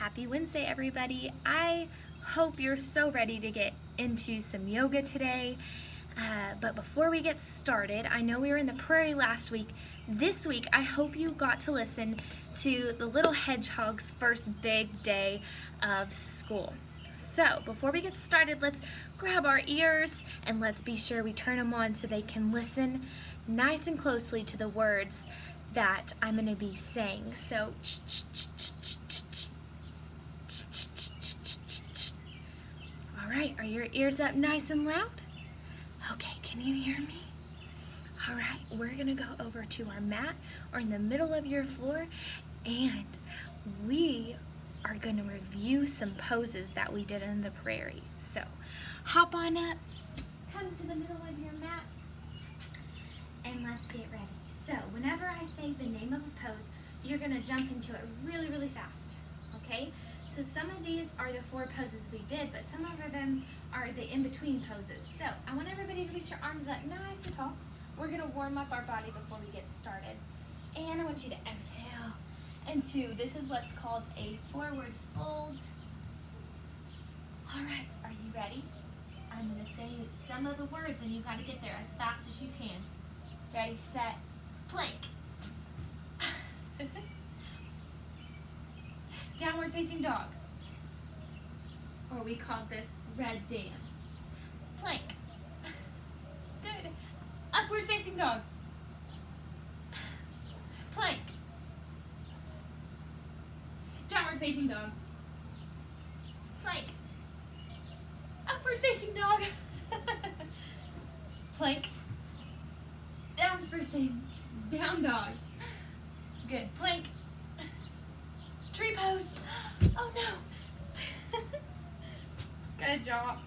Happy Wednesday, everybody. I hope you're so ready to get into some yoga today. But before we get started, I know we were in the prairie last week. This week, I hope you got to listen to the little hedgehog's first big day of school. So before we get started, let's grab our ears and let's be sure we turn them on so they can listen nice and closely to the words that I'm going to be saying. So all right, are your ears up nice and loud? Okay, can you hear me? All right, we're gonna go over to our mat or in the middle of your floor, and we are gonna review some poses that we did in the prairie. So hop on up, come to the middle of your mat, and let's get ready. So whenever I say the name of a pose, you're gonna jump into it really, really fast, okay? So some of these are the 4 poses we did, but some of them are the in-between poses. So I want everybody to reach your arms up nice and tall. We're gonna warm up our body before we get started. And I want you to exhale into, this is what's called a forward fold. All right, are you ready? I'm gonna say some of the words and you gotta get there as fast as you can. Ready, set, plank. Downward facing dog, or we call this red Dan. Plank. Good. Upward facing dog. Plank. Downward facing dog. Plank. Upward facing dog. Plank. Down facing down dog. Good. Plank. Tree pose. Oh no. Good job.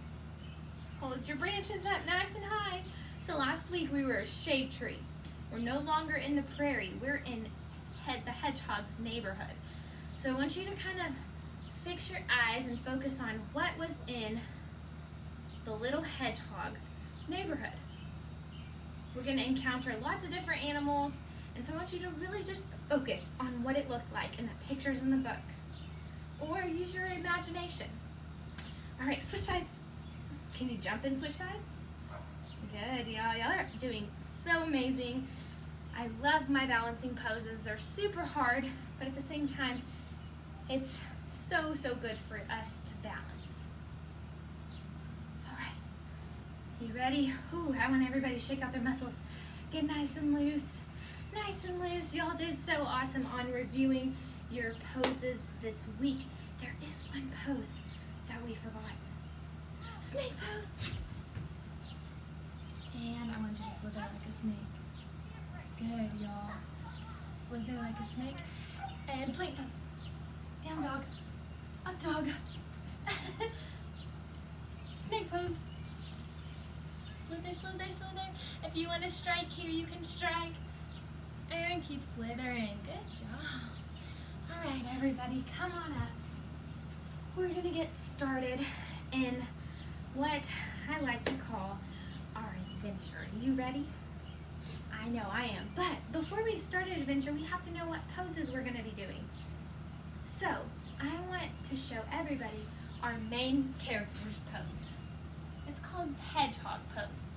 Hold your branches up nice and high. So last week we were a shade tree. We're no longer in the prairie. We're in the hedgehog's neighborhood. So I want you to kind of fix your eyes and focus on what was in the little hedgehog's neighborhood. We're going to encounter lots of different animals. And so I want you to really just focus on what it looked like in the pictures in the book. Or use your imagination. All right, switch sides. Can you jump and switch sides? Good, y'all are doing so amazing. I love my balancing poses. They're super hard, but at the same time, it's so good for us to balance. All right, you ready? Ooh, I want everybody to shake out their muscles. Get nice and loose. Nice and loose. Y'all did so awesome on reviewing your poses this week. There is one pose that we forgot. Snake pose. And I want you to slither like a snake. Good, y'all. Slither like a snake. And plank pose. Down dog. Up dog. Snake pose. Slither, slither, slither. If you want to strike here, you can strike. And keep slithering. Good job. All right, everybody, come on up. We're going to get started in what I like to call our adventure. Are you ready? I know I am. But before we start an adventure, we have to know what poses we're going to be doing. So I want to show everybody our main character's pose. It's called hedgehog pose.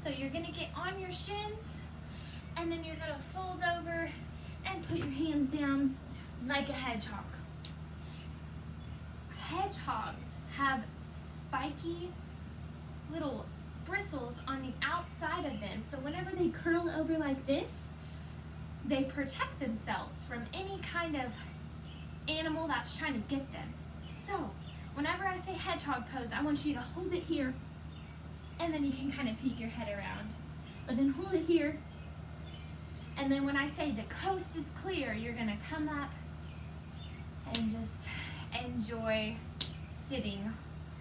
So you're going to get on your shins, and then you're gonna fold over and put your hands down like a hedgehog. Hedgehogs have spiky little bristles on the outside of them. So whenever they curl over like this, they protect themselves from any kind of animal that's trying to get them. So whenever I say hedgehog pose, I want you to hold it here, and then you can kind of peek your head around. But then hold it here. And then when I say the coast is clear, you're gonna come up and just enjoy sitting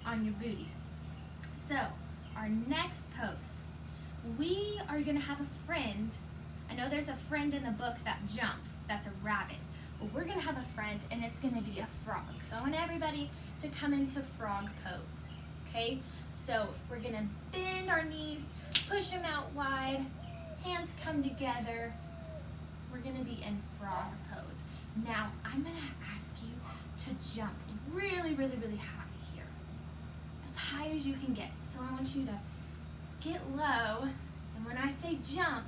on your booty. So our next pose, we are gonna have a friend. I know there's a friend in the book that jumps, that's a rabbit. But we're gonna have a friend and it's gonna be a frog. So I want everybody to come into frog pose, okay? So we're gonna bend our knees, push them out wide, hands come together. We're gonna be in frog pose. Now, I'm gonna ask you to jump really, really, really high here. As high as you can get. So I want you to get low, and when I say jump,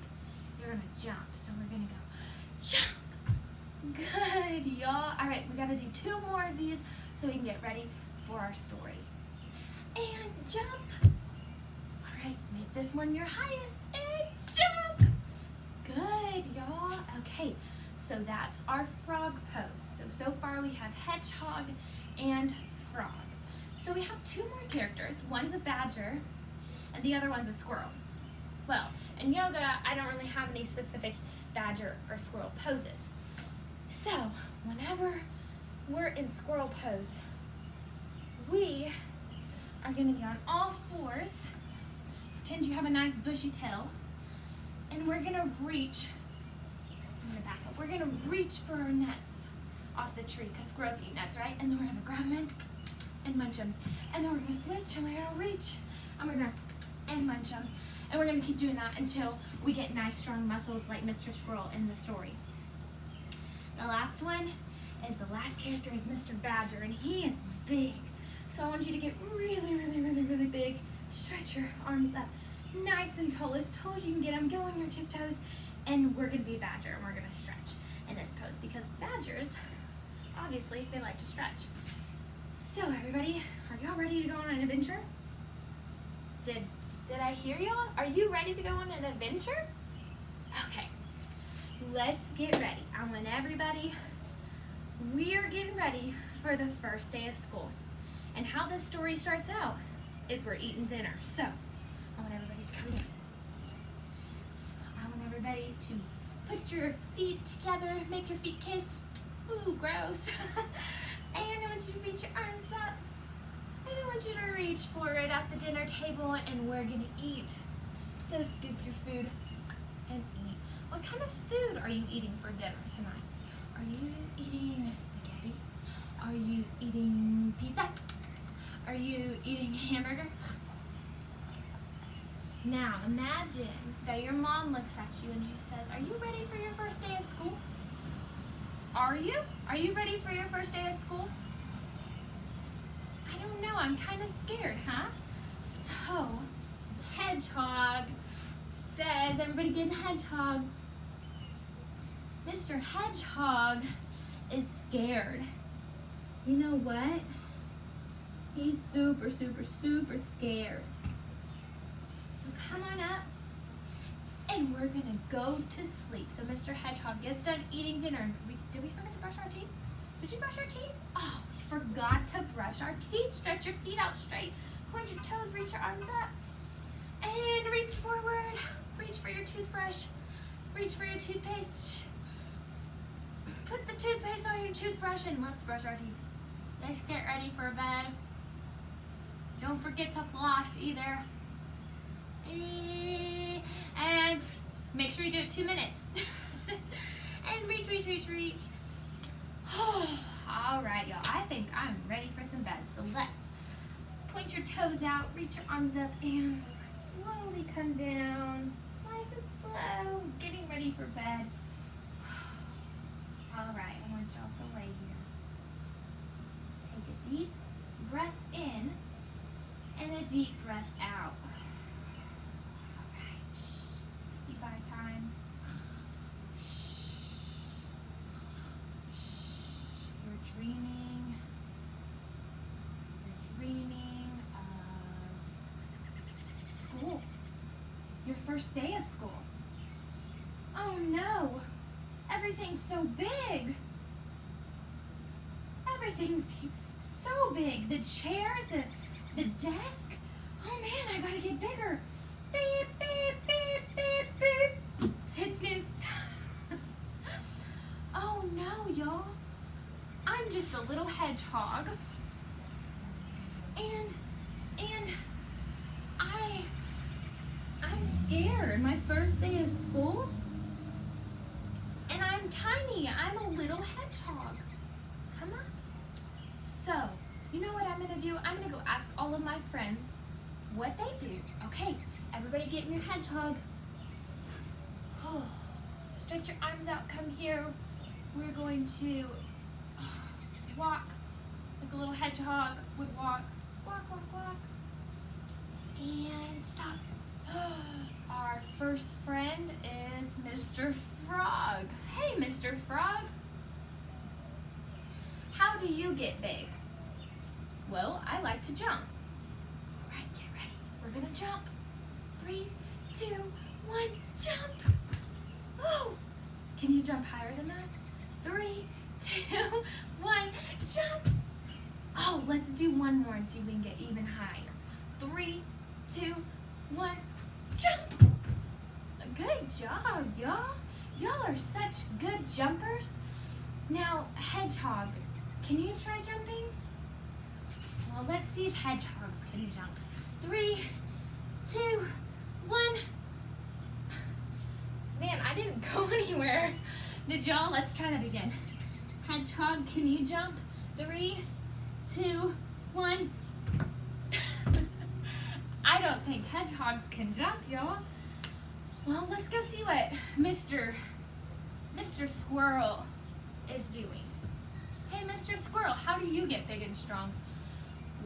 you're gonna jump. So we're gonna go jump. Good, y'all. All right, we gotta do 2 more of these so we can get ready for our story. And jump. All right, make this one your highest, and jump. Good, y'all. Okay, so that's our frog pose. So far we have hedgehog and frog. So we have 2 more characters. One's a badger, and the other one's a squirrel. Well, in yoga, I don't really have any specific badger or squirrel poses. So, whenever we're in squirrel pose, we are gonna be on all 4s, pretend you have a nice bushy tail, and we're gonna reach, I'm gonna back up, we're gonna reach for our nuts off the tree, because squirrels eat nuts, right? And then we're gonna grab them and munch them. And then we're gonna switch, and we're gonna reach, and we're gonna and munch them. And we're gonna keep doing that until we get nice strong muscles like Mr. Squirrel in the story. The last one is the last character is Mr. Badger, and he is big. So I want you to get really, really, really, really big. Stretch your arms up nice and tall as you can get them. Go on your tiptoes, and we're gonna be a badger, and we're gonna stretch in this pose because badgers, obviously, they like to stretch. So everybody, are y'all ready to go on an adventure? Did I hear y'all? Are you ready to go on an adventure? Okay, let's get ready. I want everybody, we are getting ready for the first day of school. And how this story starts out is we're eating dinner. So, I want everybody to come down. I want everybody to put your feet together, make your feet kiss. Ooh, gross. And I want you to reach your arms up. And I want you to reach forward at the dinner table, and we're gonna eat. So scoop your food and eat. What kind of food are you eating for dinner tonight? Are you eating spaghetti? Are you eating pizza? Are you eating hamburger? Now imagine that your mom looks at you and she says, are you ready for your first day of school? Are you? Are you ready for your first day of school? I don't know, I'm kind of scared, huh? So, Hedgehog says, everybody get in Hedgehog. Mr. Hedgehog is scared. You know what? He's super, super, super scared. So come on up, and we're gonna go to sleep. So Mr. Hedgehog gets done eating dinner. Did we forget to brush our teeth? Did you brush your teeth? Oh, we forgot to brush our teeth. Stretch your feet out straight. Point your toes, reach your arms up. And reach forward. Reach for your toothbrush. Reach for your toothpaste. Put the toothpaste on your toothbrush and let's brush our teeth. Let's get ready for bed. Don't forget to floss either. And make sure you do it 2 minutes. And reach, reach, reach, reach. All right, y'all. I think I'm ready for some bed. So let's point your toes out, reach your arms up, and slowly come down. Nice and slow. Getting ready for bed. All right, I want y'all to lay here. Take a deep breath in and a deep breath out. All right, sleepy by time. You're dreaming. You're dreaming of school. Your first day of school. Oh no! Everything's so big. Everything's so big. The chair, the desk. Oh man, I gotta get bigger. Beep, beep, beep, beep, beep. Hit snooze. Oh no, y'all. I'm just a little hedgehog. And I'm scared. My first day of school. And I'm tiny. I'm a little hedgehog. Come on. So, you know what I'm going to do? I'm going to go ask all of my friends what they do. Okay, everybody get in your hedgehog. Oh, stretch your arms out. Come here. We're going to walk like a a little hedgehog would walk. Walk, walk, walk. And stop. Our first friend is Mr. Frog. Hey, Mr. Frog. How do you get big? Well, I like to jump. All right, get ready. We're gonna jump. 3, 2, 1, jump. Oh, can you jump higher than that? 3, 2, 1, jump. Oh, let's do one more and see if we can get even higher. 3, 2, 1, jump. Good job, y'all. Y'all are such good jumpers. Now, Hedgehog, can you try jumping? Well, let's see if hedgehogs can jump. 3, 2, 1. Man, I didn't go anywhere. Did y'all? Let's try that again. Hedgehog, can you jump? 3, 2, 1. I don't think hedgehogs can jump, y'all. Well, let's go see what Mr. Squirrel is doing. Hey, Mr. Squirrel, how do you get big and strong?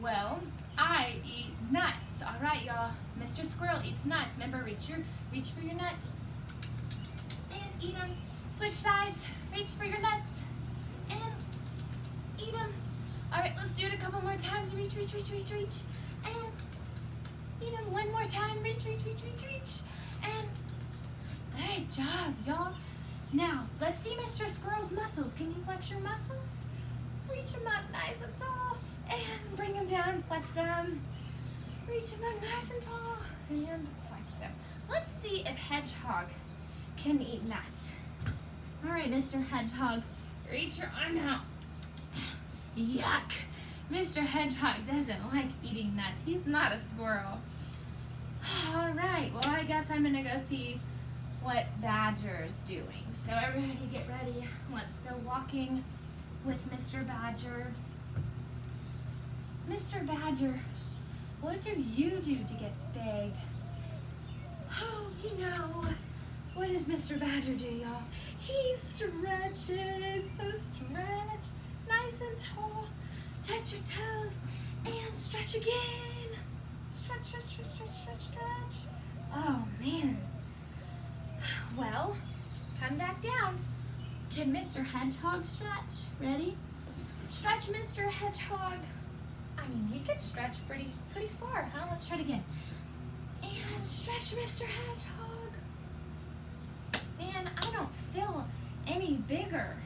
Well, I eat nuts. All right, y'all. Mr. Squirrel eats nuts. Remember, reach for your nuts and eat them. Switch sides. Reach for your nuts and eat them. All right, let's do it a couple more times. Reach, reach, reach, reach, reach, and eat them. One more time. Reach, reach, reach, reach, reach, and good job, y'all. Now, let's see Mr. Squirrel's muscles. Can you flex your muscles? Reach them up nice and tall and bring them down, flex them. Reach them up nice and tall and flex them. Let's see if Hedgehog can eat nuts. All right, Mr. Hedgehog, reach your arm out. Yuck. Mr. Hedgehog doesn't like eating nuts. He's not a squirrel. All right, well, I guess I'm gonna go see what Badger's doing. So everybody get ready. Let's go walking with Mr. Badger. Mr. Badger, what do you do to get big? Oh, you know, what does Mr. Badger do, y'all? He stretches, so stretch, nice and tall. Touch your toes and stretch again. Stretch, stretch, stretch, stretch, stretch, stretch. Oh, man. Well, come back down. Can Mr. Hedgehog stretch? Ready? Stretch, Mr. Hedgehog. I mean, he could stretch pretty far, huh? Let's try it again. And stretch, Mr. Hedgehog. Man, I don't feel any bigger.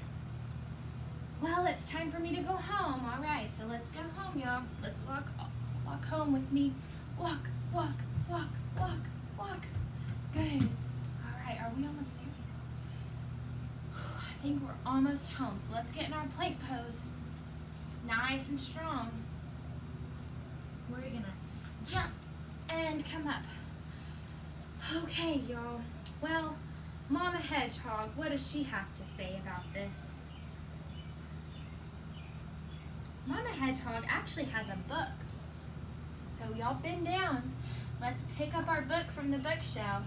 Well, it's time for me to go home. All right, so let's go home, y'all. Let's walk home with me. Walk, walk, walk, walk, walk. Good. All right, are we almost there? I think we're almost home, so let's get in our plank pose. Nice and strong. We're gonna jump and come up. Okay, y'all. Well, Mama Hedgehog, what does she have to say about this? Mama Hedgehog actually has a book. So y'all bend down. Let's pick up our book from the bookshelf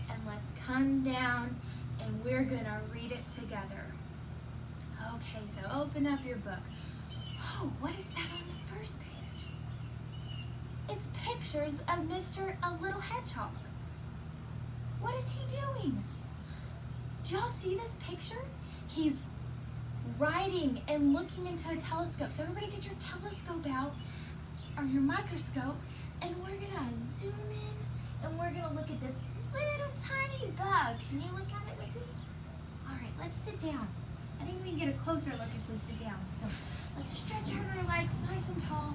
and let's come down and we're gonna read it together. Okay, so open up your book. Oh, what is that on the first page? It's pictures of a little hedgehog. What is he doing? Do y'all see this picture? He's riding and looking into a telescope. So everybody get your telescope out, or your microscope, and we're gonna zoom in and we're gonna look at this little tiny bug. Can you look at it with me? All right, let's sit down. I think we can get a closer look if we sit down. So let's stretch out our legs nice and tall.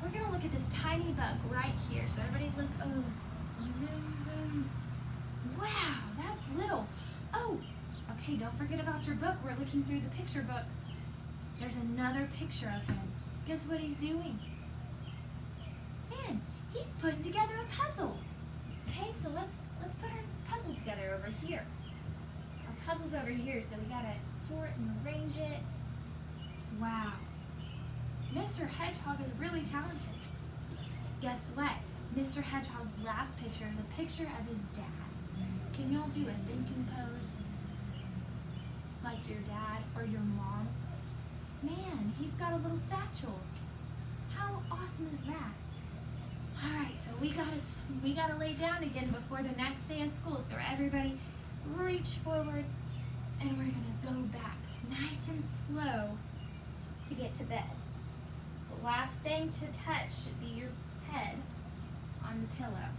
We're gonna look at this tiny bug right here. So everybody look, oh, zoom, zoom. Wow, that's little. Oh, okay, don't forget about your book. We're looking through the picture book. There's another picture of him. Guess what he's doing? Man, he's putting together a puzzle. Okay, so let's put our puzzle together over here. Our puzzle's over here, so we gotta sort and arrange it. Wow. Mr. Hedgehog is really talented. Guess what? Mr. Hedgehog's last picture is a picture of his dad. Can y'all do a thinking pose? Like your dad or your mom? Man, he's got a little satchel. awesome is that? All right, so we gotta lay down again before the next day of school. So everybody, reach forward, and we're gonna go back nice and slow to get to bed. The last thing to touch should be your head on the pillow.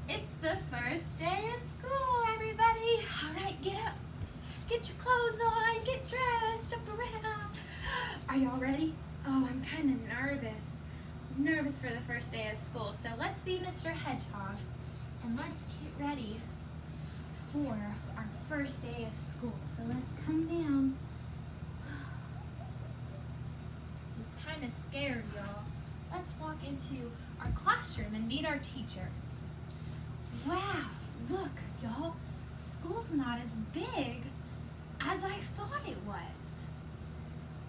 It's the first day of school, everybody. All right, get up. Get your clothes on, get dressed, jump around. Are y'all ready? Oh, I'm kind of nervous. I'm nervous for the first day of school. So let's be Mr. Hedgehog and let's get ready for our first day of school. So let's come down. He's kind of scared, y'all. Let's walk into our classroom and meet our teacher. Wow, look, y'all. School's not as big as I thought it was.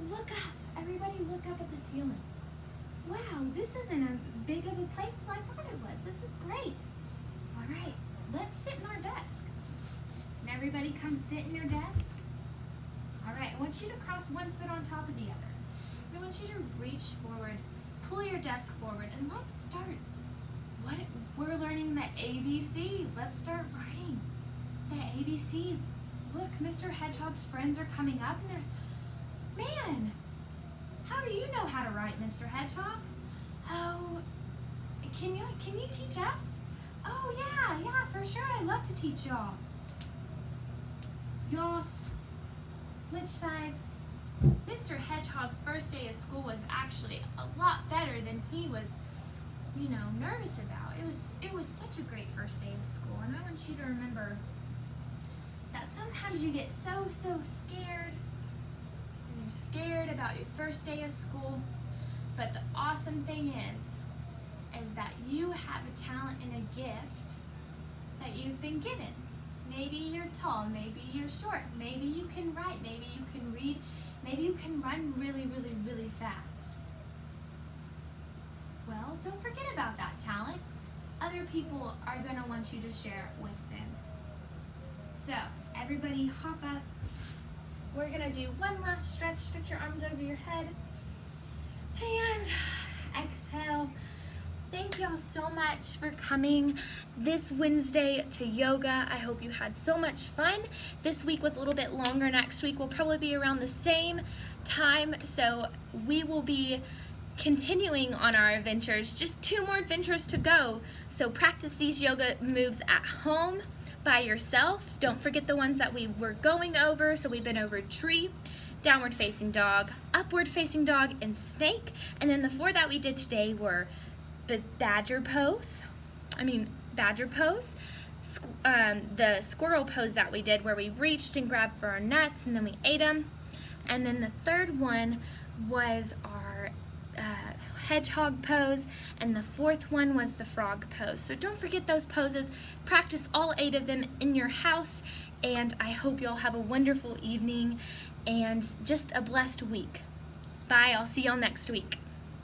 Look up, everybody look up at the ceiling. Wow, this isn't as big of a place as I thought it was. This is great. All right, let's sit in our desk. And everybody come sit in your desk. All right, I want you to cross one foot on top of the other. I want you to reach forward, pull your desk forward, and let's start. We're learning the ABCs. Let's start writing the ABCs. Look, Mr. Hedgehog's friends are coming up and they're, man, how do you know how to write, Mr. Hedgehog? Oh, can you teach us? Oh yeah, for sure, I'd love to teach y'all. Y'all, switch sides. Mr. Hedgehog's first day of school was actually a lot better than he was, nervous about. It was such a great first day of school, and I want you to remember that sometimes you get so scared, and you're scared about your first day of school, but the awesome thing is that you have a talent and a gift that you've been given. Maybe you're tall, maybe you're short, maybe you can write, maybe you can read, maybe you can run really fast. Well, don't forget about that talent. Other people are going to want you to share it with them. So, everybody hop up. We're going to do one last stretch. Stretch your arms over your head. And exhale. Thank y'all so much for coming this Wednesday to yoga. I hope you had so much fun. This week was a little bit longer. Next week will probably be around the same time. So we will be continuing on our adventures. Just 2 more adventures to go. So practice these yoga moves at home by yourself. Don't forget the ones that we were going over. So we've been over tree, downward facing dog, upward facing dog, and snake. And then the 4 that we did today were badger pose, the squirrel pose that we did where we reached and grabbed for our nuts and then we ate them. And then the 3rd one was our hedgehog pose, and the 4th one was the frog pose. So don't forget those poses. Practice all 8 of them in your house, and I hope you'll have a wonderful evening and just a blessed week. Bye, I'll see y'all next week.